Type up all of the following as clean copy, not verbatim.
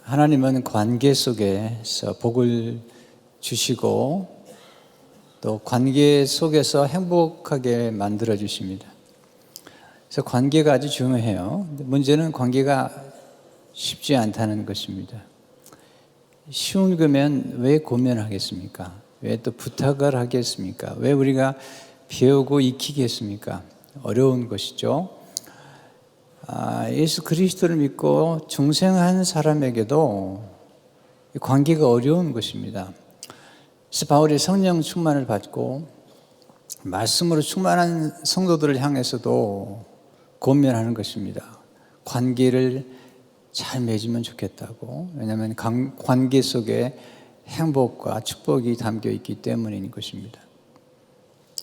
하나님은 관계 속에서 복을 주시고 또 관계 속에서 행복하게 만들어 주십니다. 그래서 관계가 아주 중요해요. 문제는 관계가 쉽지 않다는 것입니다. 쉬운 거면 왜 고민하겠습니까? 왜 또 부탁을 하겠습니까? 왜 우리가 배우고 익히겠습니까? 어려운 것이죠. 예수 그리스도를 믿고 중생한 사람에게도 관계가 어려운 것입니다. 그래서 바울이 성령 충만을 받고 말씀으로 충만한 성도들을 향해서도 권면하는 것입니다. 관계를 잘 맺으면 좋겠다고. 왜냐하면 관계 속에 행복과 축복이 담겨 있기 때문인 것입니다.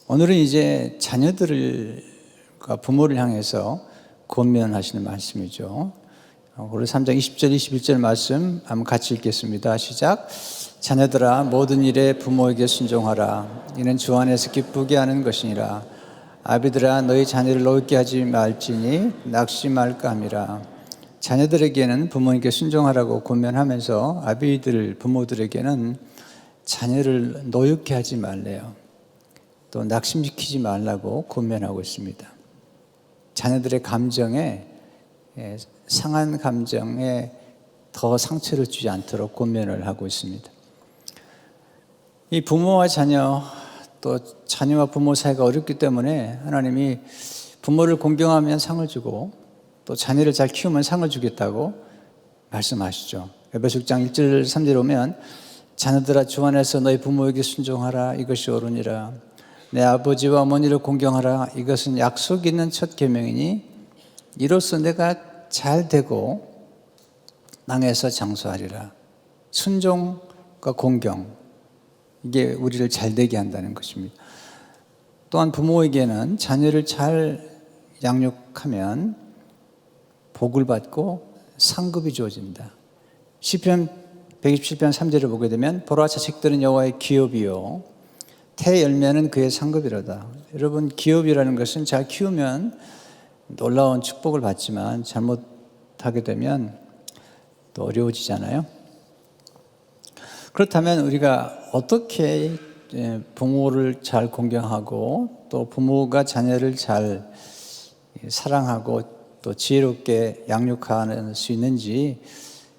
오늘은 이제 자녀들과 부모를 향해서 권면하시는 말씀이죠. 오늘 3장 20절 21절 말씀 한번 같이 읽겠습니다. 시작. 자녀들아 모든 일에 부모에게 순종하라. 이는 주 안에서 기쁘게 하는 것이니라. 아비들아 너희 자녀를 노엽게 하지 말지니 낙심할까 함이라. 자녀들에게는 부모님께 순종하라고 권면하면서 아비들 부모들에게는 자녀를 노엽게 하지 말래요. 또 낙심시키지 말라고 권면하고 있습니다. 자녀들의 감정에 상한 감정에 더 상처를 주지 않도록 권면을 하고 있습니다. 이 부모와 자녀 또 자녀와 부모 사이가 어렵기 때문에 하나님이 부모를 공경하면 상을 주고 또 자녀를 잘 키우면 상을 주겠다고 말씀하시죠. 에베소 6장 1절 3절 오면 자녀들아 주 안에서 너희 부모에게 순종하라. 이것이 옳으니라. 내 아버지와 어머니를 공경하라. 이것은 약속 있는 첫 계명이니 이로써 내가 잘 되고 땅에서 장수하리라. 순종과 공경, 이게 우리를 잘 되게 한다는 것입니다. 또한 부모에게는 자녀를 잘 양육하면 복을 받고 상급이 주어진다. 시편 127편 3절을 보게 되면 보라 자식들은 여호와의 기업이요 태 열매는 그의 상급이로다. 여러분, 기업이라는 것은 잘 키우면 놀라운 축복을 받지만 잘못하게 되면 또 어려워지잖아요. 그렇다면 우리가 어떻게 부모를 잘 공경하고 또 부모가 자녀를 잘 사랑하고 또 지혜롭게 양육할 수 있는지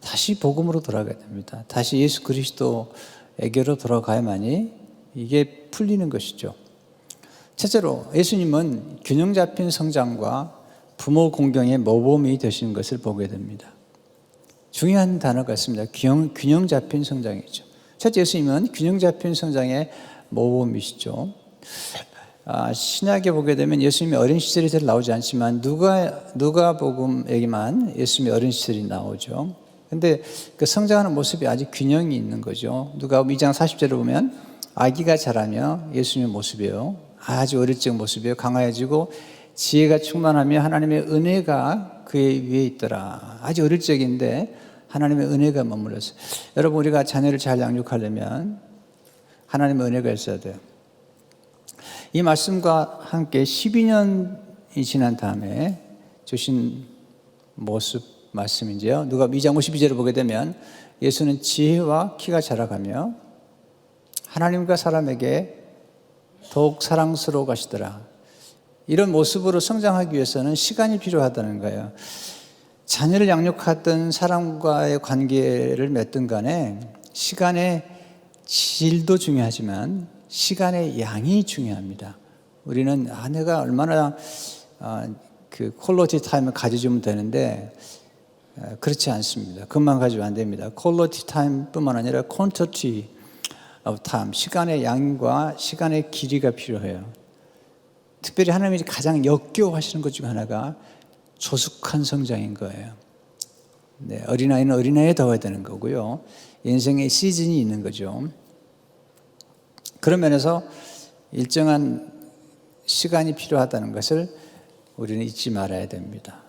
다시 복음으로 돌아가야 됩니다. 다시 예수 그리스도에게로 돌아가야만이 이게 풀리는 것이죠. 첫째로 예수님은 균형 잡힌 성장과 부모 공경의 모범이 되시는 것을 보게 됩니다. 중요한 단어가 있습니다. 균형 잡힌 성장이죠. 첫째, 예수님은 균형 잡힌 성장의 모범이시죠. 신약에 보게 되면 예수님의 어린 시절이 잘 나오지 않지만 누가복음에게만 예수님의 어린 시절이 나오죠. 근데 그 성장하는 모습이 아주 균형이 있는 거죠. 누가복음 2장 40절을 보면 아기가 자라며 예수님의 모습이에요. 아주 어릴 적 모습이에요. 강하여지고 지혜가 충만하며 하나님의 은혜가 그의 위에 있더라. 아주 어릴 적인데 하나님의 은혜가 머물렀어요. 여러분, 우리가 자녀를 잘 양육하려면 하나님의 은혜가 있어야 돼요. 이 말씀과 함께 12년이 지난 다음에 주신 모습 말씀인데요. 누가 2장 52절을 보게 되면 예수는 지혜와 키가 자라가며 하나님과 사람에게 더욱 사랑스러워 가시더라. 이런 모습으로 성장하기 위해서는 시간이 필요하다는 거예요. 자녀를 양육하던 사람과의 관계를 맺든 간에 시간의 질도 중요하지만 시간의 양이 중요합니다. 우리는 내가 얼마나 그 퀄리티 타임을 가져주면 되는데 그렇지 않습니다. 그것만 가지면 안 됩니다. 퀄리티 타임뿐만 아니라 퀀티티 of time, 시간의 양과 시간의 길이가 필요해요. 특별히 하나님이 가장 역겨워하시는 것 중 하나가 조숙한 성장인 거예요. 네, 어린아이는 어린아이에 더워야 되는 거고요. 인생의 시즌이 있는 거죠. 그런 면에서 일정한 시간이 필요하다는 것을 우리는 잊지 말아야 됩니다.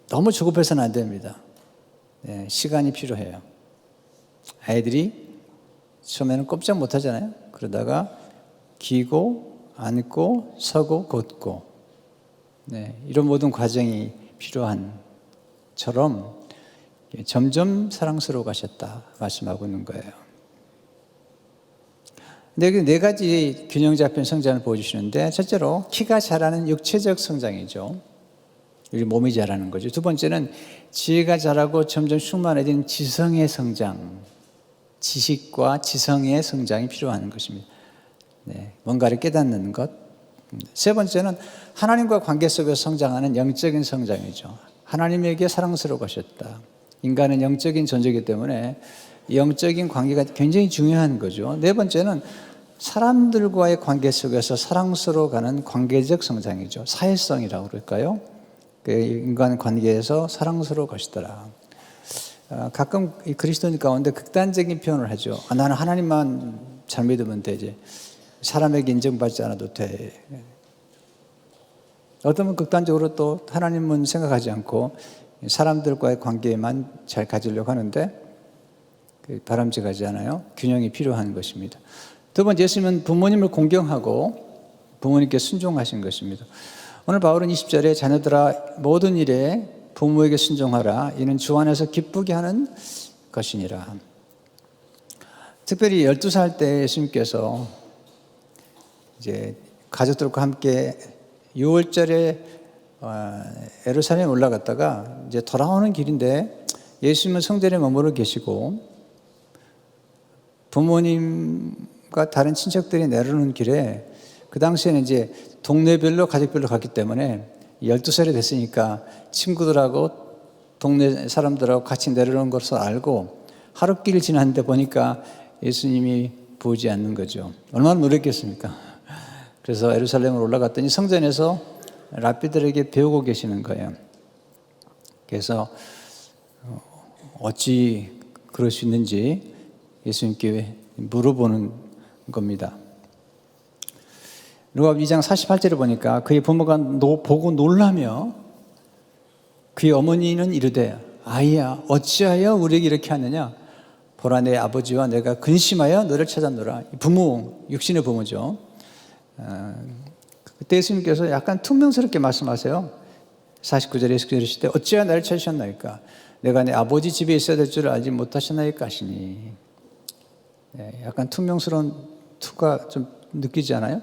너무 조급해서는 안 됩니다. 네, 시간이 필요해요. 아이들이 처음에는 꼼짝 못 하잖아요. 그러다가 기고, 앉고, 서고, 걷고, 네, 이런 모든 과정이 필요한 처럼 점점 사랑스러워 가셨다 말씀하고 있는 거예요. 근데 네 가지 균형 잡힌 성장을 보여주시는데, 첫째로 키가 자라는 육체적 성장이죠. 우리 몸이 자라는 거죠. 두 번째는 지혜가 자라고 점점 충만해진 지성의 성장, 지식과 지성의 성장이 필요한 것입니다. 네, 뭔가를 깨닫는 것. 세 번째는 하나님과 관계 속에서 성장하는 영적인 성장이죠. 하나님에게 사랑스러워 하셨다. 인간은 영적인 존재이기 때문에 영적인 관계가 굉장히 중요한 거죠. 네 번째는 사람들과의 관계 속에서 사랑스러워가는 관계적 성장이죠. 사회성이라고 그럴까요? 그 인간 관계에서 사랑스러워 가시더라. 가끔 이 그리스도인 가운데 극단적인 표현을 하죠. 나는 하나님만 잘 믿으면 되지. 사람에게 인정받지 않아도 돼. 어떤 분 극단적으로 또 하나님은 생각하지 않고 사람들과의 관계만 잘 가지려고 하는데 바람직하지 않아요. 균형이 필요한 것입니다. 두 번째, 예수님은 부모님을 공경하고 부모님께 순종하신 것입니다. 오늘 바울은 20절에 자녀들아 모든 일에 부모에게 순종하라. 이는 주 안에서 기쁘게 하는 것이니라. 특별히 12살 때 예수님께서 이제 가족들과 함께 6월절에 예루살렘에 올라갔다가 이제 돌아오는 길인데 예수님은 성전에 머무르 계시고 부모님과 다른 친척들이 내려오는 길에, 그 당시에는 이제 동네별로 가족별로 갔기 때문에 12살이 됐으니까 친구들하고 동네 사람들하고 같이 내려오는 것을 알고 하룻길을 지났는데 보니까 예수님이 보이지 않는 거죠. 얼마나 놀랐겠습니까? 그래서 예루살렘으로 올라갔더니 성전에서 랍비들에게 배우고 계시는 거예요. 그래서 어찌 그럴 수 있는지 예수님께 물어보는 겁니다. 누가복음 2장 48절을 보니까 그의 부모가 보고 놀라며 그의 어머니는 이르되 아이야 어찌하여 우리에게 이렇게 하느냐, 보라 내 아버지와 내가 근심하여 너를 찾았노라. 부모, 육신의 부모죠. 그때 예수님께서 약간 퉁명스럽게 말씀하세요. 49절에 예수께서 이르시되 어찌하여 나를 찾으셨나이까, 내가 내 아버지 집에 있어야 될 줄을 알지 못하셨나이까 하시니. 약간 퉁명스러운 투가 좀 느끼지 않아요?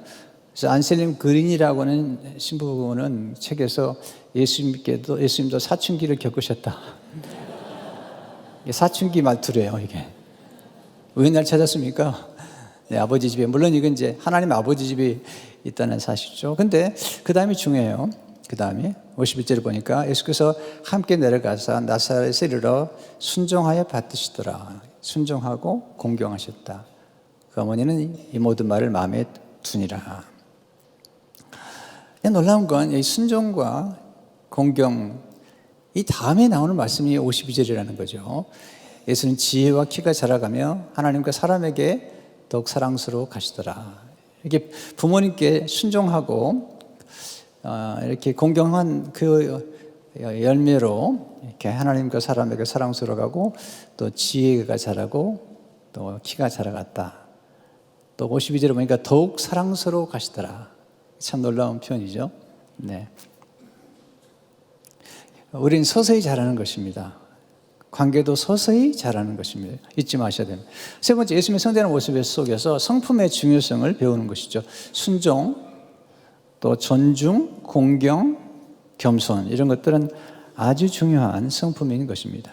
그래서 안셀림 그린이라고 하는 신부는 책에서 예수님도 사춘기를 겪으셨다. 사춘기 말투래요, 이게. 왜 날 찾았습니까? 네, 아버지 집에. 물론 이건 이제 하나님 아버지 집에 있다는 사실이죠. 근데 그 다음이 중요해요. 그 다음에 51절을 보니까 예수께서 함께 내려가서 나사렛에 이르러 순종하여 받으시더라. 순종하고 공경하셨다. 그 어머니는 이 모든 말을 마음에 두니라. 놀라운 건 이 순종과 공경, 이 다음에 나오는 말씀이 52절이라는 거죠. 예수는 지혜와 키가 자라가며 하나님과 사람에게 더욱 사랑스러워 가시더라. 이렇게 부모님께 순종하고 이렇게 공경한 그 열매로 이렇게 하나님과 사람에게 사랑스러워 가고 또 지혜가 자라고 또 키가 자라갔다. 또 52절에 보니까 더욱 사랑스러워 가시더라. 참 놀라운 표현이죠. 네. 우린 서서히 자라는 것입니다. 관계도 서서히 자라는 것입니다. 잊지 마셔야 됩니다. 세 번째, 예수님의 성장하는 모습 속에서 성품의 중요성을 배우는 것이죠. 순종, 또 존중, 공경, 겸손, 이런 것들은 아주 중요한 성품인 것입니다.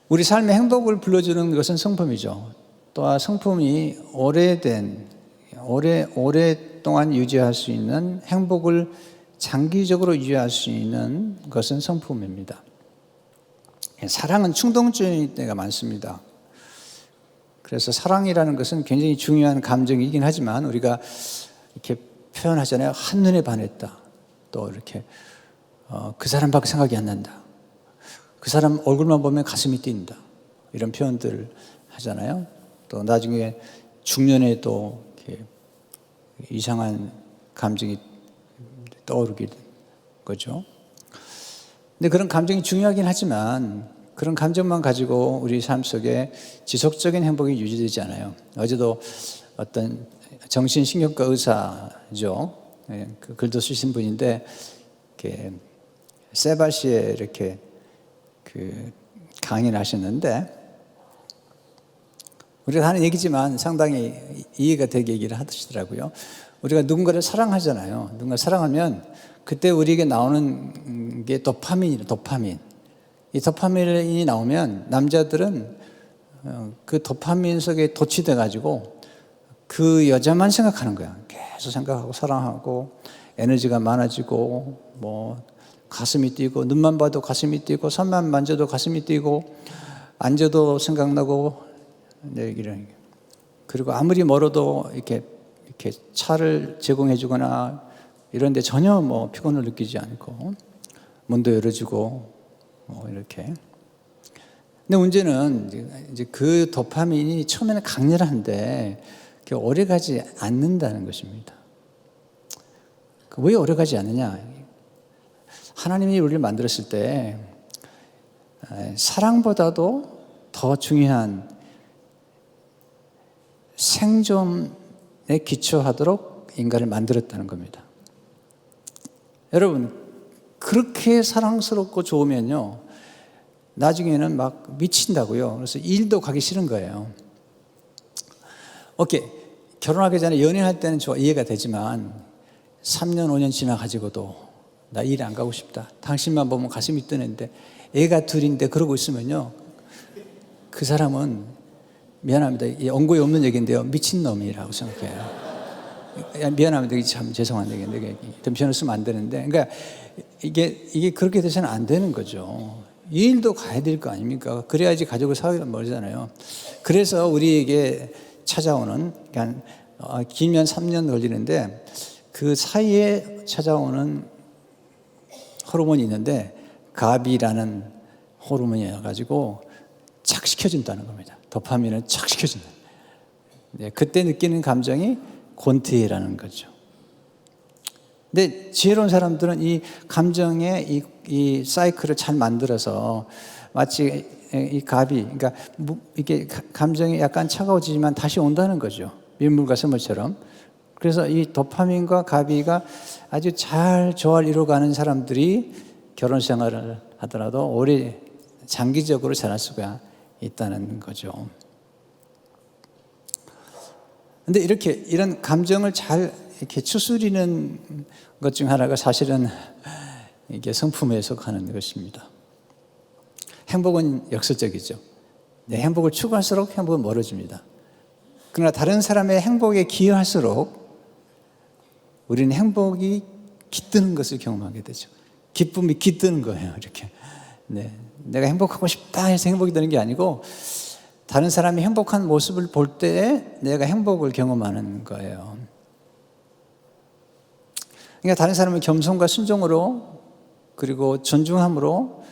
우리 삶의 행복을 불러주는 것은 성품이죠. 또한 성품이 오랫동안 유지할 수 있는, 행복을 장기적으로 유지할 수 있는 것은 성품입니다. 사랑은 충동적인 때가 많습니다. 그래서 사랑이라는 것은 굉장히 중요한 감정이긴 하지만 우리가 이렇게 표현하잖아요. 한눈에 반했다. 또 이렇게 그 사람밖에 생각이 안 난다. 그 사람 얼굴만 보면 가슴이 뛴다. 이런 표현들 하잖아요. 또 나중에 중년에 또 이렇게 이상한 감정이 떠오르게 된 거죠. 근데 그런 감정이 중요하긴 하지만 그런 감정만 가지고 우리 삶 속에 지속적인 행복이 유지되지 않아요. 어제도 어떤 정신신경과 의사죠. 그 글도 쓰신 분인데 이렇게 세바시에 이렇게 강의를 하셨는데, 우리가 하는 얘기지만 상당히 이해가 되게 얘기를 하시더라고요. 우리가 누군가를 사랑하잖아요. 누군가 사랑하면 그때 우리에게 나오는 게 도파민이에요. 도파민. 이 도파민이 나오면 남자들은 그 도파민 속에 도취돼 가지고 그 여자만 생각하는 거야. 계속 생각하고 사랑하고 에너지가 많아지고 뭐 가슴이 뛰고 눈만 봐도 가슴이 뛰고 손만 만져도 가슴이 뛰고 앉아도 생각나고 얘기를. 그리고 아무리 멀어도 이렇게 차를 제공해 주거나 이런 데 전혀 뭐 피곤을 느끼지 않고 문도 열어주고 뭐 이렇게. 근데 문제는 이제 그 도파민이 처음에는 강렬한데 오래 가지 않는다는 것입니다. 왜 오래 가지 않느냐? 하나님이 우리를 만들었을 때 사랑보다도 더 중요한 생존에 기초하도록 인간을 만들었다는 겁니다. 여러분, 그렇게 사랑스럽고 좋으면요, 나중에는 막 미친다고요. 그래서 일도 가기 싫은 거예요. 오케이, 결혼하기 전에 연애할 때는 이해가 되지만 3년, 5년 지나가지고도 나 일 안 가고 싶다. 당신만 보면 가슴이 뜨는데 애가 둘인데 그러고 있으면요, 그 사람은 미안합니다. 이 언고에 없는 얘기인데요, 미친놈이라고 생각해요. 미안합니다. 참 죄송한 얘기인데 좀 표현을 쓰면 안 되는데, 그러니까 이게 그렇게 돼서는 안 되는 거죠. 일도 가야 될 거 아닙니까? 그래야지 가족을 사회가 멀잖아요. 그래서 우리에게 찾아오는, 그러니까 길면 3년 걸리는데 그 사이에 찾아오는 호르몬이 있는데 가비라는 호르몬이어가지고 착시켜준다는 겁니다. 도파민을 착시켜준다. 네, 그때 느끼는 감정이 곤티라는 거죠. 근데 지혜로운 사람들은 이 감정의 이 사이클을 잘 만들어서 마치 이 가비, 그러니까 이게 감정이 약간 차가워지지만 다시 온다는 거죠. 민물과 샘물처럼. 그래서 이 도파민과 가비가 아주 잘 조화를 이루어가는 사람들이 결혼 생활을 하더라도 오래 장기적으로 자랄 수가 있다는 거죠. 근데 이런 감정을 잘 이렇게 추스리는 것 중 하나가 사실은 이게 성품에 속하는 것입니다. 행복은 역설적이죠. 내 행복을 추구할수록 행복은 멀어집니다. 그러나 다른 사람의 행복에 기여할수록 우리는 행복이 깃드는 것을 경험하게 되죠. 기쁨이 깃드는 거예요, 이렇게. 네. 내가 행복하고 싶다 해서 행복이 되는 게 아니고 다른 사람이 행복한 모습을 볼 때 내가 행복을 경험하는 거예요. 그러니까 다른 사람을 겸손과 순종으로 그리고 존중함으로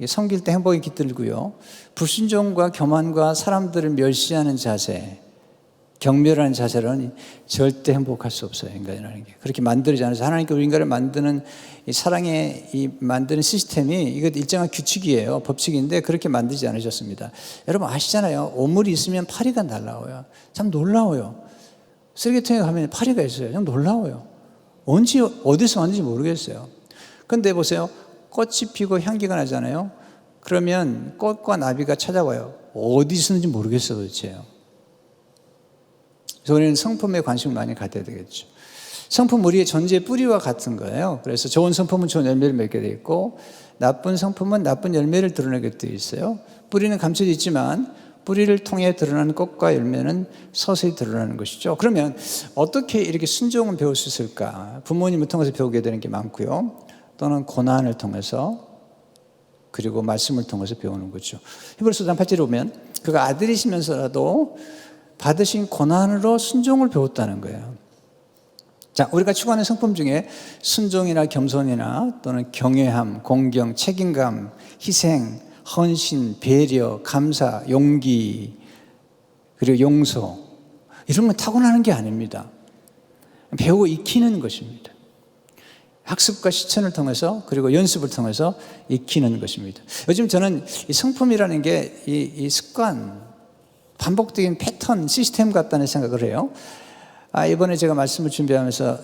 섬길 때 행복이 깃들고요. 불순종과 교만과 사람들을 멸시하는 자세, 경멸하는 자세로는 절대 행복할 수 없어요. 인간이라는 게 그렇게 만들지 않아서 하나님께서 우리 인간을 만드는 이 사랑의 이 만드는 시스템이 이것 일정한 규칙이에요. 법칙인데 그렇게 만들지 않으셨습니다. 여러분 아시잖아요. 오물이 있으면 파리가 날라와요. 참 놀라워요. 쓰레기통에 가면 파리가 있어요. 참 놀라워요. 언제 어디서 왔는지 모르겠어요. 그런데 보세요. 꽃이 피고 향기가 나잖아요. 그러면 꽃과 나비가 찾아와요. 어디서 있는지 모르겠어요, 도대체요. 그래서 우리는 성품에 관심을 많이 가져야 되겠죠. 성품 우리의 존재의 뿌리와 같은 거예요. 그래서 좋은 성품은 좋은 열매를 맺게 돼 있고 나쁜 성품은 나쁜 열매를 드러내게 돼 있어요. 뿌리는 감춰져 있지만 뿌리를 통해 드러나는 꽃과 열매는 서서히 드러나는 것이죠. 그러면 어떻게 이렇게 순종을 배울 수 있을까? 부모님을 통해서 배우게 되는 게 많고요. 또는 고난을 통해서 그리고 말씀을 통해서 배우는 거죠. 히브리서 4장 8절에 보면 그가 아들이시면서라도 받으신 고난으로 순종을 배웠다는 거예요. 자, 우리가 추구하는 성품 중에 순종이나 겸손이나 또는 경외함, 공경, 책임감, 희생, 헌신, 배려, 감사, 용기, 그리고 용서 이런 건 타고나는 게 아닙니다. 배우고 익히는 것입니다. 학습과 실천을 통해서 그리고 연습을 통해서 익히는 것입니다. 요즘 저는 이 성품이라는 게 이 습관, 반복적인 패턴, 시스템 같다는 생각을 해요. 이번에 제가 말씀을 준비하면서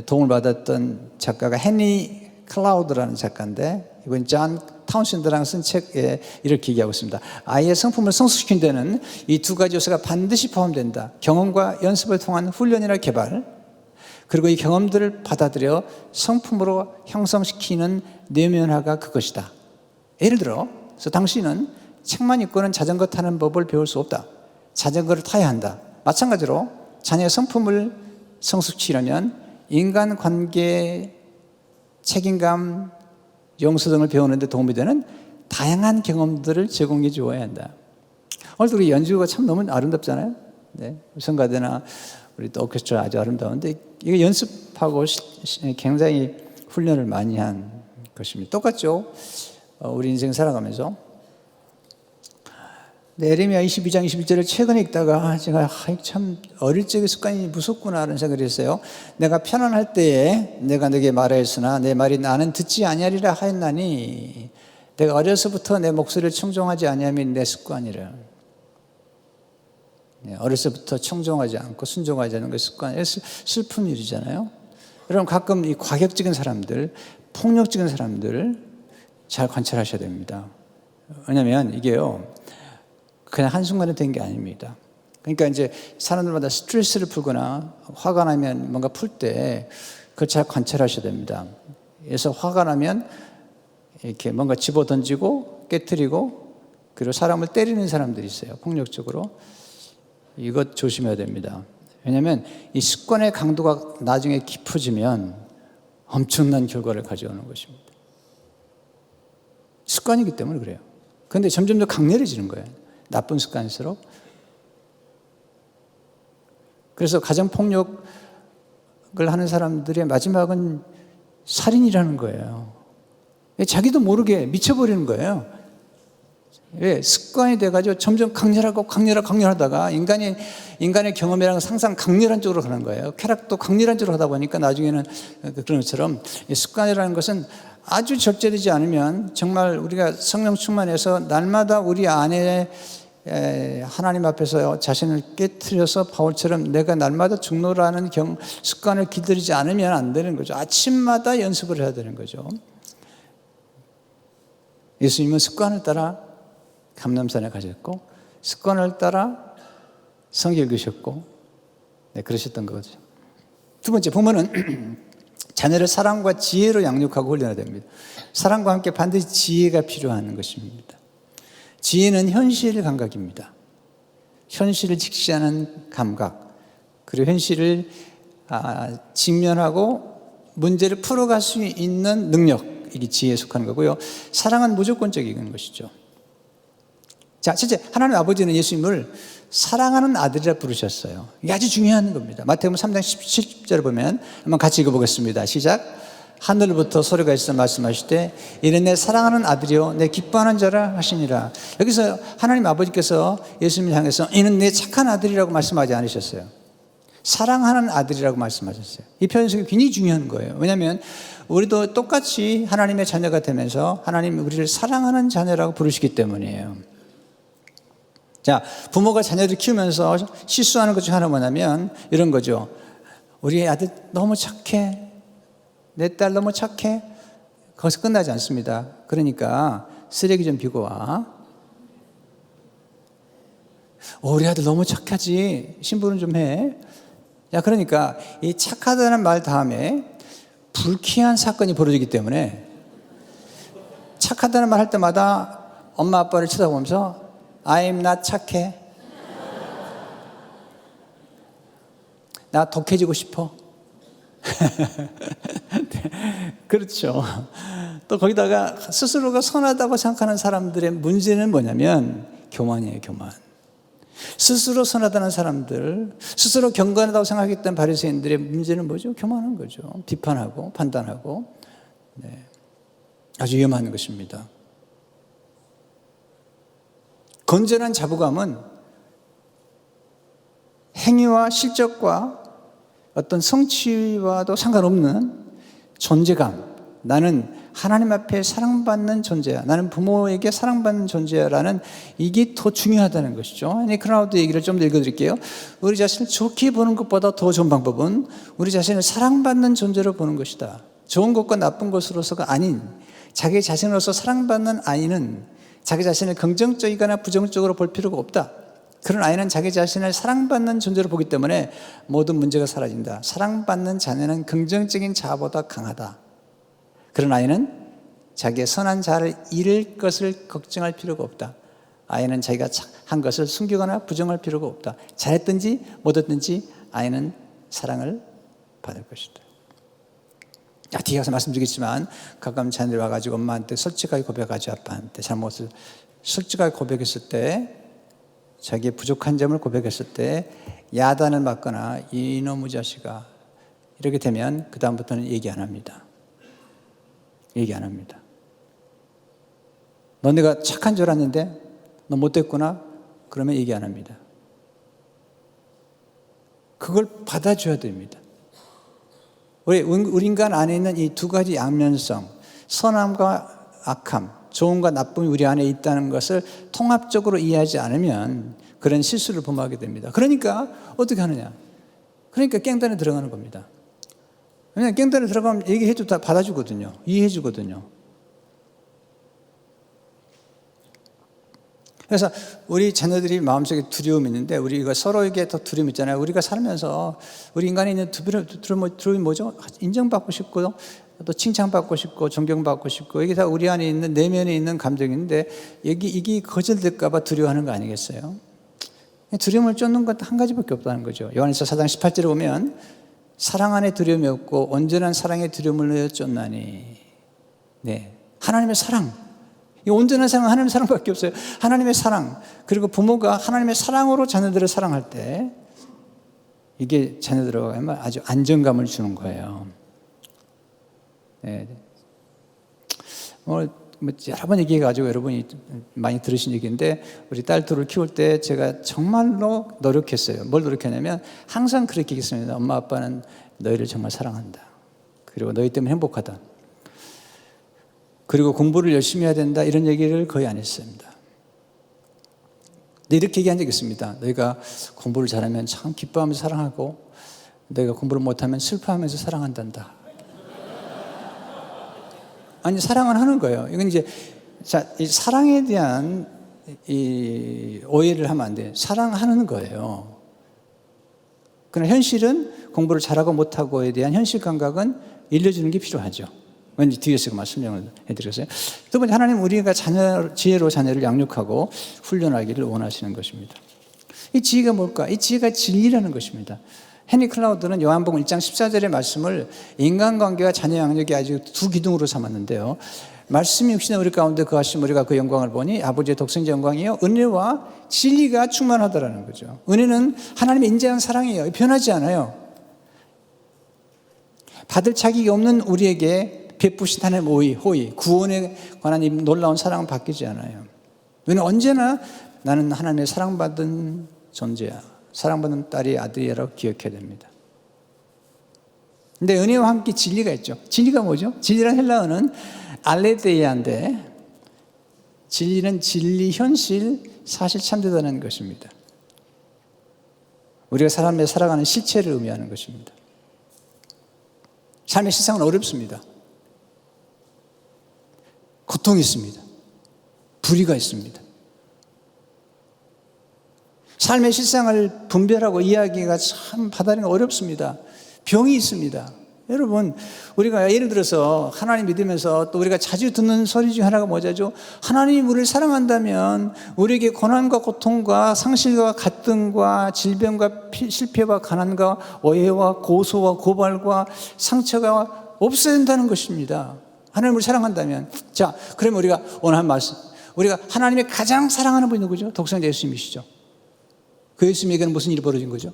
도움을 받았던 작가가 헨리 클라우드라는 작가인데 이번 존 타운신드랑 쓴 책에 이렇게 얘기하고 있습니다. 아이의 성품을 성숙시키는 데는 이 두 가지 요소가 반드시 포함된다. 경험과 연습을 통한 훈련이나 개발, 그리고 이 경험들을 받아들여 성품으로 형성시키는 내면화가 그것이다. 예를 들어, 그래서 당신은 책만 읽고는 자전거 타는 법을 배울 수 없다. 자전거를 타야 한다. 마찬가지로 자녀의 성품을 성숙시키려면 인간관계, 책임감, 용서 등을 배우는 데 도움이 되는 다양한 경험들을 제공해 주어야 한다. 오늘도 우리 연주가 참 너무 아름답잖아요. 네. 성가대나 우리 또 오케스트라 아주 아름다운데 이거 연습하고 굉장히 훈련을 많이 한 것입니다. 똑같죠. 우리 인생 살아가면서 에레미야 22장 21절을 최근에 읽다가 제가 참 어릴 적의 습관이 무섭구나 하는 생각을 했어요. 내가 편안할 때에 내가 너에게 말하였으나 내 말이 나는 듣지 아니하리라 하였나니 내가 어려서부터 내 목소리를 청종하지 아니함이 내 습관이라. 어려서부터 청종하지 않고 순종하지 않는 게 습관이에요. 슬픈 일이잖아요. 여러분 가끔 이 과격적인 사람들, 폭력적인 사람들을 잘 관찰하셔야 됩니다. 왜냐하면 이게요 그냥 한순간에 된 게 아닙니다. 그러니까 이제 사람들마다 스트레스를 풀거나 화가 나면 뭔가 풀 때 그걸 잘 관찰하셔야 됩니다. 그래서 화가 나면 이렇게 뭔가 집어 던지고 깨트리고 그리고 사람을 때리는 사람들이 있어요. 폭력적으로. 이것 조심해야 됩니다. 왜냐하면 이 습관의 강도가 나중에 깊어지면 엄청난 결과를 가져오는 것입니다. 습관이기 때문에 그래요. 그런데 점점 더 강렬해지는 거예요. 나쁜 습관일수록. 그래서 가정폭력을 하는 사람들의 마지막은 살인이라는 거예요. 자기도 모르게 미쳐버리는 거예요. 왜? 습관이 돼가지고 점점 강렬하다가 인간의 경험이랑 항상 강렬한 쪽으로 가는 거예요. 쾌락도 강렬한 쪽으로 하다 보니까 나중에는 그런 것처럼 습관이라는 것은 아주 절제되지 않으면 정말 우리가 성령 충만해서 날마다 우리 안에 하나님 앞에서 자신을 깨트려서 바울처럼 내가 날마다 죽노라는 습관을 기다리지 않으면 안 되는 거죠. 아침마다 연습을 해야 되는 거죠. 예수님은 습관을 따라 감람산에 가셨고 습관을 따라 성경 읽으셨고 그러셨던 거죠. 두 번째 보면은 자녀를 사랑과 지혜로 양육하고 훈련해야 됩니다. 사랑과 함께 반드시 지혜가 필요한 것입니다. 지혜는 현실 감각입니다. 현실을 직시하는 감각, 그리고 현실을 직면하고 문제를 풀어갈 수 있는 능력, 이게 지혜에 속하는 거고요. 사랑은 무조건적인 것이죠. 자, 첫째, 하나님 아버지는 예수님을 사랑하는 아들이라 부르셨어요. 이게 아주 중요한 겁니다. 마태복음 3장 17절을 보면 한번 같이 읽어보겠습니다. 시작. 하늘부터 소리가 있어 말씀하시되 이는 내 사랑하는 아들이요 내 기뻐하는 자라 하시니라. 여기서 하나님 아버지께서 예수님을 향해서 이는 내 착한 아들이라고 말씀하지 않으셨어요. 사랑하는 아들이라고 말씀하셨어요. 이 표현이 굉장히 중요한 거예요. 왜냐하면 우리도 똑같이 하나님의 자녀가 되면서 하나님이 우리를 사랑하는 자녀라고 부르시기 때문이에요. 자, 부모가 자녀를 키우면서 실수하는 것 중 하나는 뭐냐면 이런 거죠. 우리 아들 너무 착해. 내 딸 너무 착해. 거기서 끝나지 않습니다. 그러니까 쓰레기 좀 비고 와. 우리 아들 너무 착하지. 신부는 좀 해. 야, 그러니까 이 착하다는 말 다음에 불쾌한 사건이 벌어지기 때문에 착하다는 말 할 때마다 엄마 아빠를 쳐다보면서 I'm not 착해. 나 독해지고 싶어. 그렇죠. 또 거기다가 스스로가 선하다고 생각하는 사람들의 문제는 뭐냐면 교만이에요, 교만. 스스로 선하다는 사람들, 스스로 경건하다고 생각했던 바리새인들의 문제는 뭐죠? 교만한 거죠. 비판하고 판단하고. 네. 아주 위험한 것입니다. 건전한 자부감은 행위와 실적과 어떤 성취와도 상관없는 존재감. 나는 하나님 앞에 사랑받는 존재야. 나는 부모에게 사랑받는 존재야. 라는 이게 더 중요하다는 것이죠. 크라우드 얘기를 좀 더 읽어드릴게요. 우리 자신을 좋게 보는 것보다 더 좋은 방법은 우리 자신을 사랑받는 존재로 보는 것이다. 좋은 것과 나쁜 것으로서가 아닌 자기 자신으로서 사랑받는 아이는 자기 자신을 긍정적이거나 부정적으로 볼 필요가 없다. 그런 아이는 자기 자신을 사랑받는 존재로 보기 때문에 모든 문제가 사라진다. 사랑받는 자녀는 긍정적인 자아보다 강하다. 그런 아이는 자기의 선한 자아를 잃을 것을 걱정할 필요가 없다. 아이는 자기가 한 것을 숨기거나 부정할 필요가 없다. 잘했든지 못했든지 아이는 사랑을 받을 것이다. 뒤에 가서 말씀드리겠지만 가끔 자녀들이 와가지고 엄마한테 솔직하게 고백하죠. 아빠한테 잘못을 솔직하게 고백했을 때, 자기의 부족한 점을 고백했을 때 야단을 맞거나 이놈의 자식아 이렇게 되면 그 다음부터는 얘기 안 합니다. 얘기 안 합니다. 너 내가 착한 줄 알았는데 너 못됐구나? 그러면 얘기 안 합니다. 그걸 받아줘야 됩니다. 우리 인간 안에 있는 이 두 가지 양면성, 선함과 악함, 좋음과 나쁨이 우리 안에 있다는 것을 통합적으로 이해하지 않으면 그런 실수를 범하게 됩니다. 그러니까 어떻게 하느냐? 그러니까 깽단에 들어가는 겁니다. 왜냐하면 깽단에 들어가면 얘기해도 다 받아주거든요. 이해해주거든요. 그래서 우리 자녀들이 마음속에 두려움이 있는데 우리가 서로에게 더 두려움이 있잖아요. 우리가 살면서 우리 인간에 있는 두려움이 뭐죠? 인정받고 싶고 또 칭찬받고 싶고 존경받고 싶고 이게 다 우리 안에 있는 내면에 있는 감정인데 이게 거절될까 봐 두려워하는 거 아니겠어요? 두려움을 쫓는 건 한 가지밖에 없다는 거죠. 요한일서 4장 18절에 보면 사랑 안에 두려움이 없고 온전한 사랑에 두려움을 내어 쫓나니. 네, 하나님의 사랑. 이 온전한 사랑은 하나님의 사랑밖에 없어요. 하나님의 사랑. 그리고 부모가 하나님의 사랑으로 자녀들을 사랑할 때 이게 자녀들에게 아주 안정감을 주는 거예요. 네. 오늘 여러 번 얘기해가지고 여러분이 많이 들으신 얘기인데 우리 딸 둘을 키울 때 제가 정말로 노력했어요. 뭘 노력했냐면 항상 그렇게 얘기했습니다. 엄마 아빠는 너희를 정말 사랑한다. 그리고 너희 때문에 행복하다. 그리고 공부를 열심히 해야 된다. 이런 얘기를 거의 안 했습니다. 근데 이렇게 얘기한 적이 있습니다. 너희가 공부를 잘하면 참 기뻐하면서 사랑하고 너희가 공부를 못하면 슬퍼하면서 사랑한단다. 아니, 사랑은 하는 거예요. 이건 이제, 이 사랑에 대한 이 오해를 하면 안 돼요. 사랑하는 거예요. 그러나 현실은 공부를 잘하고 못하고에 대한 현실 감각은 일러주는 게 필요하죠. 왠지 뒤에서 설명을 해드렸어요. 두 번째, 하나님 우리가 지혜로 자녀를 양육하고 훈련하기를 원하시는 것입니다. 이 지혜가 뭘까? 이 지혜가 진리라는 것입니다. 헨리 클라우드는 요한복음 1장 14절의 말씀을 인간관계와 자녀 양육의 아주 두 기둥으로 삼았는데요. 말씀이 육신의 우리 가운데 거하신 우리가 그 영광을 보니 아버지의 독생자 영광이요 은혜와 진리가 충만하다라는 거죠. 은혜는 하나님의 인자한 사랑이에요. 변하지 않아요. 받을 자격이 없는 우리에게 베푸신 하나님의 호의, 구원에 관한 이 놀라운 사랑은 바뀌지 않아요. 은혜는 언제나 나는 하나님의 사랑받은 존재야. 사랑받는 딸이 아들이라고 기억해야 됩니다. 근데 은혜와 함께 진리가 있죠. 진리가 뭐죠? 진리란 헬라어는 알레데이아인데 진리는 진리, 현실, 사실 참되다는 것입니다. 우리가 사람의 살아가는 실체를 의미하는 것입니다. 삶의 실상은 어렵습니다. 고통이 있습니다. 불의가 있습니다. 삶의 실상을 분별하고 이야기가 참 받아들이기가 어렵습니다. 병이 있습니다. 여러분, 우리가 예를 들어서 하나님 믿으면서 또 우리가 자주 듣는 소리 중 하나가 뭐죠? 하나님이 우리를 사랑한다면 우리에게 고난과 고통과 상실과 갈등과 질병과 실패와 가난과 오해와 고소와 고발과 상처가 없어야 된다는 것입니다. 하나님을 사랑한다면. 자, 그러면 우리가 오늘 한 말씀, 우리가 하나님의 가장 사랑하는 분이 누구죠? 독생자 예수님이시죠. 그 예수님에게는 무슨 일이 벌어진 거죠?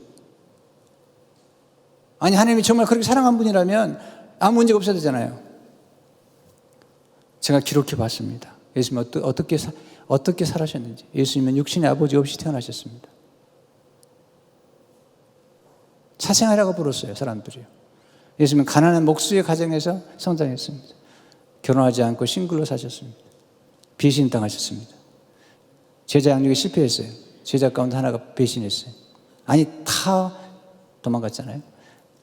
아니, 하나님이 정말 그렇게 사랑한 분이라면 아무 문제가 없어야 되잖아요. 제가 기록해 봤습니다. 예수님은 어떻게 살아셨는지. 예수님은 육신의 아버지 없이 태어나셨습니다. 사생아라고 불렀어요, 사람들이요. 예수님은 가난한 목수의 가정에서 성장했습니다. 결혼하지 않고 싱글로 사셨습니다. 배신당하셨습니다. 제자 양육에 실패했어요. 제자 가운데 하나가 배신했어요. 아니, 다 도망갔잖아요.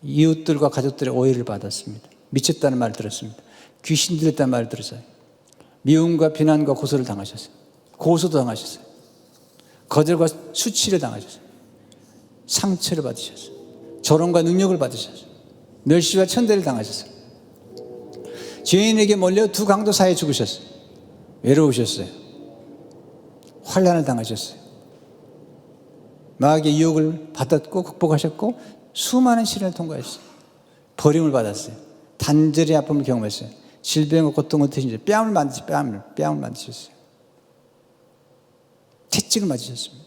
이웃들과 가족들의 오해를 받았습니다. 미쳤다는 말을 들었습니다. 귀신 들렸다는 말을 들었어요. 미움과 비난과 고소를 당하셨어요. 고소도 당하셨어요. 거절과 수치를 당하셨어요. 상처를 받으셨어요. 조롱과 능력을 받으셨어요. 멸시와 천대를 당하셨어요. 죄인에게 몰려 두 강도 사이에 죽으셨어요. 외로우셨어요. 환난을 당하셨어요. 마귀의 유혹을 받았고 극복하셨고 수많은 시련을 통과했어요. 버림을 받았어요. 단절의 아픔을 경험했어요. 질병과 고통을 드신 뺨을 만드셨어요. 채찍을 맞으셨습니다.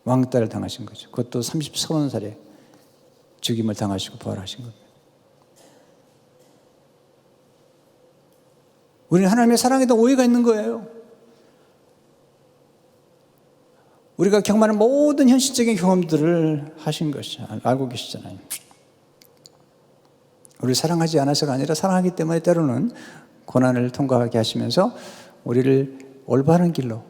왕따를 당하신 거죠. 그것도 33살에 죽임을 당하시고 부활하신 겁니다. 우리는 하나님의 사랑에 대한 오해가 있는 거예요. 우리가 경험하는 모든 현실적인 경험들을 하신 것이 알고 계시잖아요. 우리를 사랑하지 않아서가 아니라 사랑하기 때문에 때로는 고난을 통과하게 하시면서 우리를 올바른 길로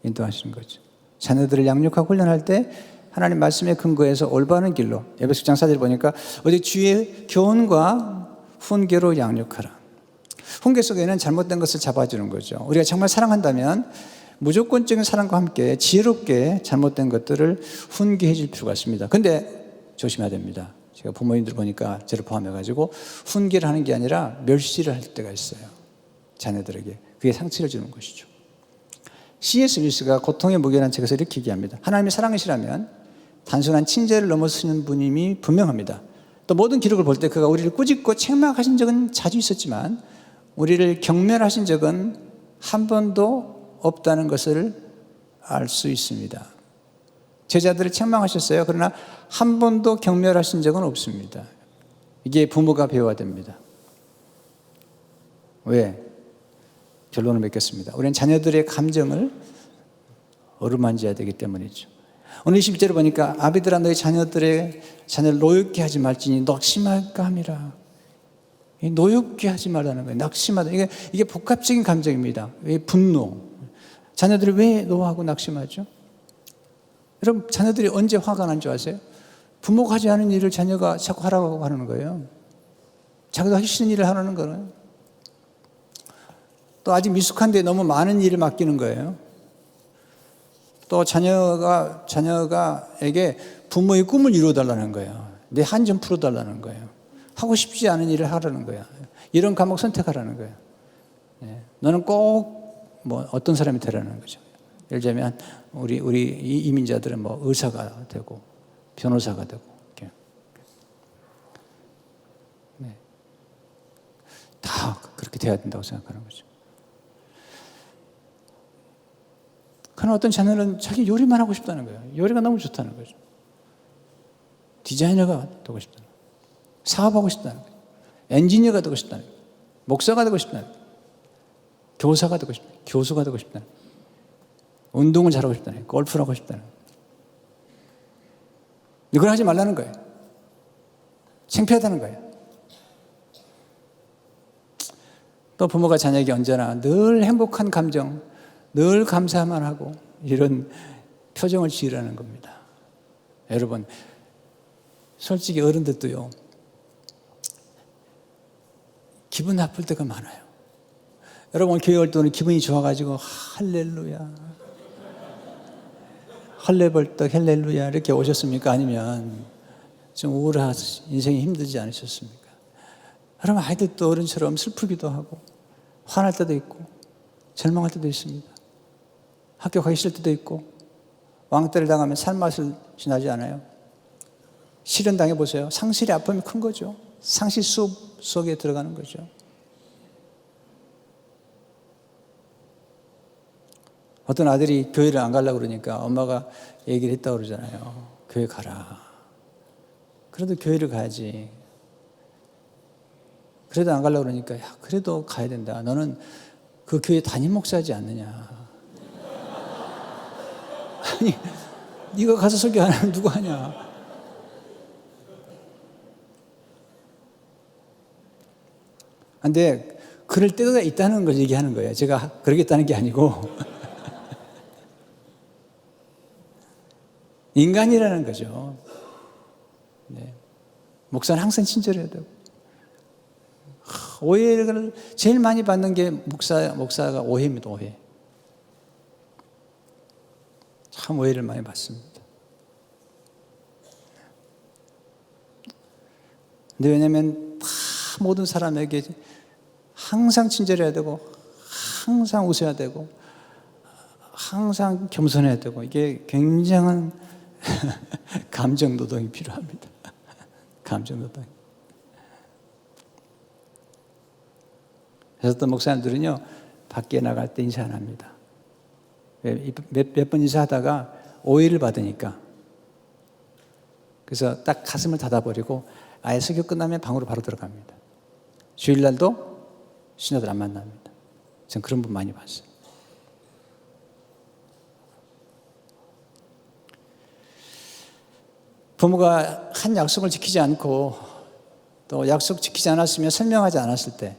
인도하시는 거죠. 자녀들을 양육하고 훈련할 때 하나님 말씀에 근거해서 올바른 길로, 에베소 6장 4절 보니까 어디 주의 교훈과 훈계로 양육하라. 훈계 속에는 잘못된 것을 잡아주는 거죠. 우리가 정말 사랑한다면 무조건적인 사랑과 함께 지혜롭게 잘못된 것들을 훈계해 줄 필요가 있습니다. 근데 조심해야 됩니다. 제가 부모님들 보니까 저를 포함해가지고 훈계를 하는 게 아니라 멸시를 할 때가 있어요. 자녀들에게. 그게 상처를 주는 것이죠. C.S. 루이스가 고통의 무게라는 책에서 이렇게 얘기합니다. 하나님의 사랑이시라면 단순한 친절을 넘어서는 분임이 분명합니다. 또 모든 기록을 볼 때 그가 우리를 꾸짖고 책망하신 적은 자주 있었지만 우리를 경멸하신 적은 한 번도 없다는 것을 알 수 있습니다. 제자들을 책망하셨어요. 그러나 한 번도 경멸하신 적은 없습니다. 이게 부모가 배워야 됩니다. 왜? 결론을 맺겠습니다. 우리는 자녀들의 감정을 어루만져야 되기 때문이죠. 오늘 20절을 보니까 아비들아 너희 자녀를 노엽게 하지 말지니 낙심할까 함이라. 노엽게 하지 말라는 거예요. 낙심하다. 이게 복합적인 감정입니다. 왜 분노. 자녀들이 왜 노하고 낙심하죠? 여러분 자녀들이 언제 화가 난 줄 아세요? 부모가 하지 않은 일을 자녀가 자꾸 하라고 하는 거예요. 자기도 하기 싫은 일을 하라는 거예요. 또 아직 미숙한데 너무 많은 일을 맡기는 거예요. 또 자녀가에게 부모의 꿈을 이루어달라는 거예요. 내 한 점 풀어달라는 거예요. 하고 싶지 않은 일을 하라는 거야. 이런 과목 선택하라는 거예요. 너는 꼭 어떤 사람이 되라는 거죠. 예를 들면 우리 이민자들은 의사가 되고 변호사가 되고 이렇게. 다 그렇게 돼야 된다고 생각하는 거죠. 그러나 어떤 자녀는 자기 요리만 하고 싶다는 거예요. 요리가 너무 좋다는 거죠. 디자이너가 되고 싶다는 거예요. 사업하고 싶다는 거예요. 엔지니어가 되고 싶다는 거예요. 목사가 되고 싶다는 거예요. 교사가 되고 싶다는 거예요. 교수가 되고 싶다는 거예요. 운동을 잘하고 싶다는 거예요. 골프를 하고 싶다는 거예요. 이걸 하지 말라는 거예요. 창피하다는 거예요. 또 부모가 자녀에게 언제나 늘 행복한 감정, 늘 감사만 하고 이런 표정을 지으라는 겁니다. 여러분 솔직히 어른들도요 기분 나쁠 때가 많아요. 여러분 교회 올 때 오늘 기분이 좋아가지고 할렐루야 헐레벌떡 할렐루야 이렇게 오셨습니까? 아니면 좀 우울하시 인생이 힘들지 않으셨습니까? 여러분 아이들도 어른처럼 슬프기도 하고 화날 때도 있고 절망할 때도 있습니다. 학교 가기 싫을 때도 있고 왕따를 당하면 살맛이 나지 않아요? 실현 당해보세요. 상실의 아픔이 큰 거죠. 상실 수업 속에 들어가는 거죠. 어떤 아들이 교회를 안 가려고 그러니까 엄마가 얘기를 했다고 그러잖아요. 교회 가라. 그래도 교회를 가야지. 그래도 안 가려고 그러니까 야, 그래도 가야 된다. 너는 그 교회 담임 목사지 않느냐. 아니, 네가 가서 설교 안 하면 누구 하냐. 근데 그럴 때가 있다는 걸 얘기하는 거예요. 제가 그러겠다는 게 아니고 인간이라는 거죠. 네. 목사는 항상 친절해야 되고 오해를 제일 많이 받는 게 목사가 오해입니다. 오해. 참 오해를 많이 받습니다. 근데 왜냐하면 다 모든 사람에게 항상 친절해야 되고 항상 웃어야 되고 항상 겸손해야 되고 이게 굉장한 감정노동이 필요합니다. 감정노동. 그래서 또 목사님들은요 밖에 나갈 때 인사 안 합니다. 몇 번 인사하다가 오해를 받으니까 그래서 딱 가슴을 닫아버리고 아예 설교 끝나면 방으로 바로 들어갑니다. 주일날도 신자들 안 만납니다. 전 그런 분 많이 봤어요. 부모가 한 약속을 지키지 않고 또 약속 지키지 않았으면 설명하지 않았을 때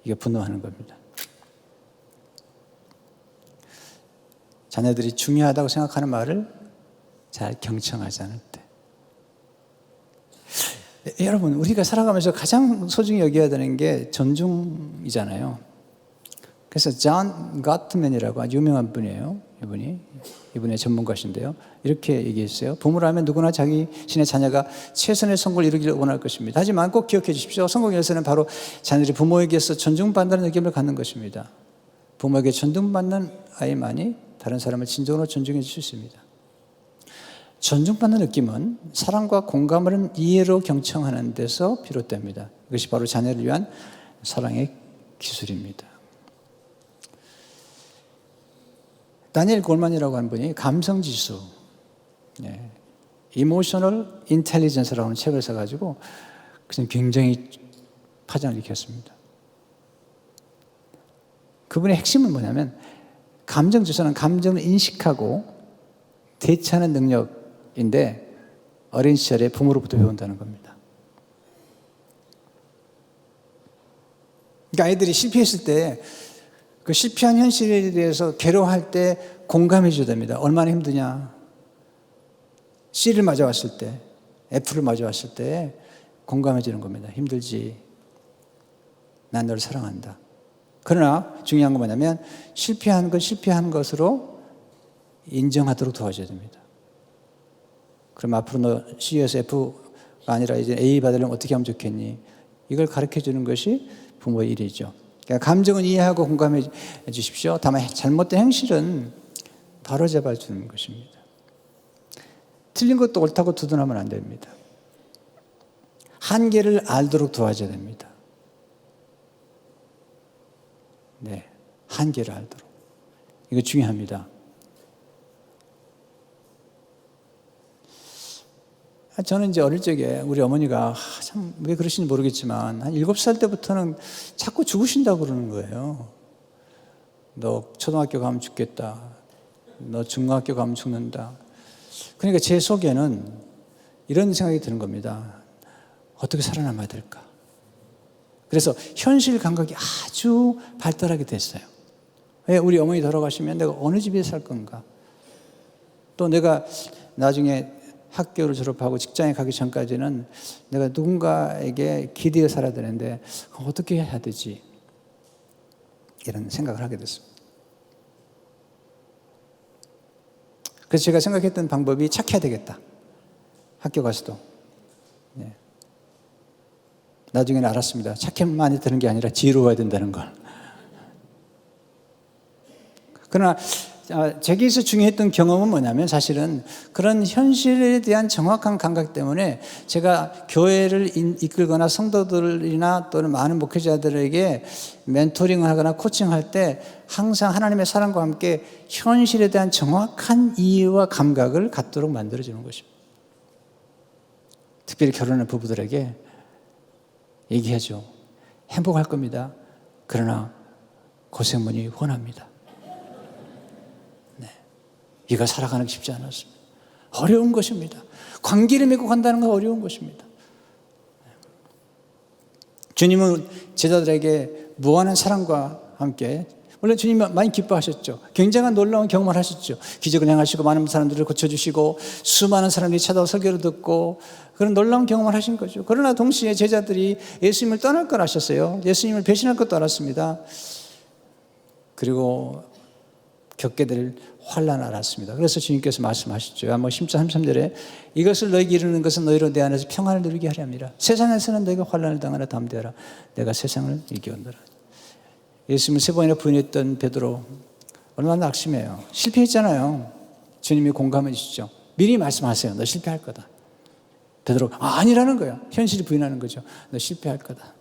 이게 분노하는 겁니다. 자녀들이 중요하다고 생각하는 말을 잘 경청하지 않을 때. 여러분, 우리가 살아가면서 가장 소중히 여겨야 되는 게 존중이잖아요. 그래서 존 가트맨이라고 아주 유명한 분이에요. 이분의 전문가신데요. 이렇게 얘기했어요. 부모라면 누구나 자신의 자녀가 최선의 성공을 이루기를 원할 것입니다. 하지만 꼭 기억해 주십시오. 성공의 열쇠는 바로 자녀들이 부모에게서 존중받는 느낌을 갖는 것입니다. 부모에게 존중받는 아이만이 다른 사람을 진정으로 존중해 줄 수 있습니다. 존중받는 느낌은 사랑과 공감을 이해로 경청하는 데서 비롯됩니다. 이것이 바로 자녀를 위한 사랑의 기술입니다. 다니엘 골만이라고 하는 분이 감성지수, Emotional Intelligence라고 하는 책을 써가지고 그냥 굉장히 파장을 일으켰습니다. 그분의 핵심은 뭐냐면 감정지수는 감정을 인식하고 대처하는 능력인데 어린 시절에 부모로부터 배운다는 겁니다. 그러니까 아이들이 실패했을 때 그 실패한 현실에 대해서 괴로워할 때 공감해 줘야 됩니다. 얼마나 힘드냐. C를 맞아왔을 때, F를 맞아왔을 때 공감해 주는 겁니다. 힘들지. 난 너를 사랑한다. 그러나 중요한 건 뭐냐면 실패한 건 실패한 것으로 인정하도록 도와줘야 됩니다. 그럼 앞으로 너 C에서 F가 아니라 이제 A 받으려면 어떻게 하면 좋겠니? 이걸 가르쳐 주는 것이 부모의 일이죠. 그러니까 감정은 이해하고 공감해 주십시오. 다만 잘못된 행실은 바로잡아 주는 것입니다. 틀린 것도 옳다고 두둔하면 안 됩니다. 한계를 알도록 도와줘야 됩니다. 네, 한계를 알도록. 이거 중요합니다. 저는 이제 어릴 적에 우리 어머니가 참 왜 그러시는지 모르겠지만 한 7살 때부터는 자꾸 죽으신다고 그러는 거예요. 너 초등학교 가면 죽겠다. 너 중학교 가면 죽는다. 그러니까 제 속에는 이런 생각이 드는 겁니다. 어떻게 살아남아야 될까? 그래서 현실 감각이 아주 발달하게 됐어요. 왜 우리 어머니 돌아가시면 내가 어느 집에 살 건가? 또 내가 나중에 학교를 졸업하고 직장에 가기 전까지는 내가 누군가에게 기대어 살아야 되는데 어떻게 해야 되지? 이런 생각을 하게 됐습니다. 그래서 제가 생각했던 방법이 착해야 되겠다. 학교 가서도. 네. 나중에는 알았습니다. 착해만이 되는 게 아니라 지혜로워야 된다는 걸. 그러나 제게서 중요했던 경험은 뭐냐면 사실은 그런 현실에 대한 정확한 감각 때문에 제가 교회를 이끌거나 성도들이나 또는 많은 목회자들에게 멘토링을 하거나 코칭할 때 항상 하나님의 사랑과 함께 현실에 대한 정확한 이해와 감각을 갖도록 만들어주는 것입니다. 특별히 결혼한 부부들에게 얘기하죠. 행복할 겁니다. 그러나 고생문이 훤합니다. 이거 살아가는 게 쉽지 않았습니다. 어려운 것입니다. 관계를 맺고 간다는 건 어려운 것입니다. 주님은 제자들에게 무한한 사랑과 함께 물론 주님 많이 기뻐하셨죠. 굉장한 놀라운 경험을 하셨죠. 기적을 행하시고 많은 사람들을 고쳐주시고 수많은 사람들이 찾아와 설교를 듣고 그런 놀라운 경험을 하신 거죠. 그러나 동시에 제자들이 예수님을 떠날 걸 아셨어요. 예수님을 배신할 것도 알았습니다. 그리고 겪게 될 환난을 알았습니다. 그래서 주님께서 말씀하셨죠. 요한복음 10장 33절에 이것을 너희에게 이루는 것은 너희로 내 안에서 평안을 누리게 하려 함이라. 세상에서는 너희가 환난을 당하나 담대하라. 내가 세상을 이겨온다라. 예수님을 3번이나 부인했던 베드로 얼마나 낙심해요. 실패했잖아요. 주님이 공감해 주시죠. 미리 말씀하세요. 너 실패할 거다. 베드로가 아니라는 거예요. 현실이 부인하는 거죠. 너 실패할 거다.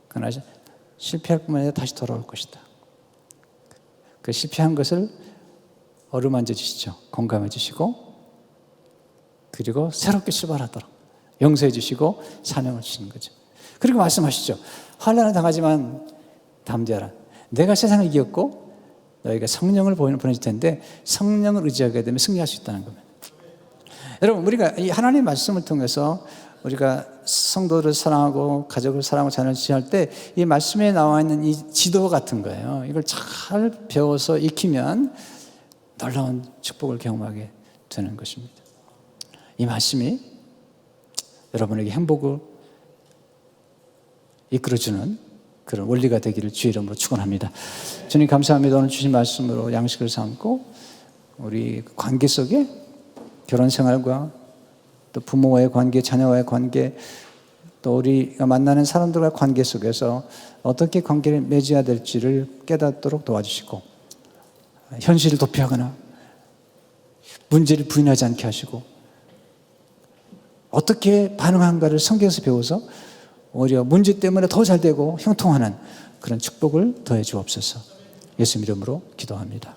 그러나 실패할 뿐만 아니라 다시 돌아올 것이다. 그 실패한 것을 어루만져 주시죠. 공감해 주시고 그리고 새롭게 출발하도록 용서해 주시고 사명을 주시는 거죠. 그리고 말씀하시죠. 환난을 당하지만 담대하라. 내가 세상을 이겼고 너희가 성령을 보내줄 텐데 성령을 의지하게 되면 승리할 수 있다는 겁니다. 여러분 우리가 이 하나님의 말씀을 통해서 우리가 성도를 사랑하고 가족을 사랑하고 자녀를 지할 때 이 말씀에 나와 있는 이 지도 같은 거예요. 이걸 잘 배워서 익히면 놀라운 축복을 경험하게 되는 것입니다. 이 말씀이 여러분에게 행복을 이끌어주는 그런 원리가 되기를 주의 이름으로 축원합니다. 주님 감사합니다. 오늘 주신 말씀으로 양식을 삼고 우리 관계 속에 결혼 생활과 또 부모와의 관계, 자녀와의 관계, 또 우리가 만나는 사람들과의 관계 속에서 어떻게 관계를 맺어야 될지를 깨닫도록 도와주시고 현실을 도피하거나 문제를 부인하지 않게 하시고 어떻게 반응한가를 성경에서 배워서 오히려 문제 때문에 더 잘 되고 형통하는 그런 축복을 더해 주옵소서. 예수 이름으로 기도합니다.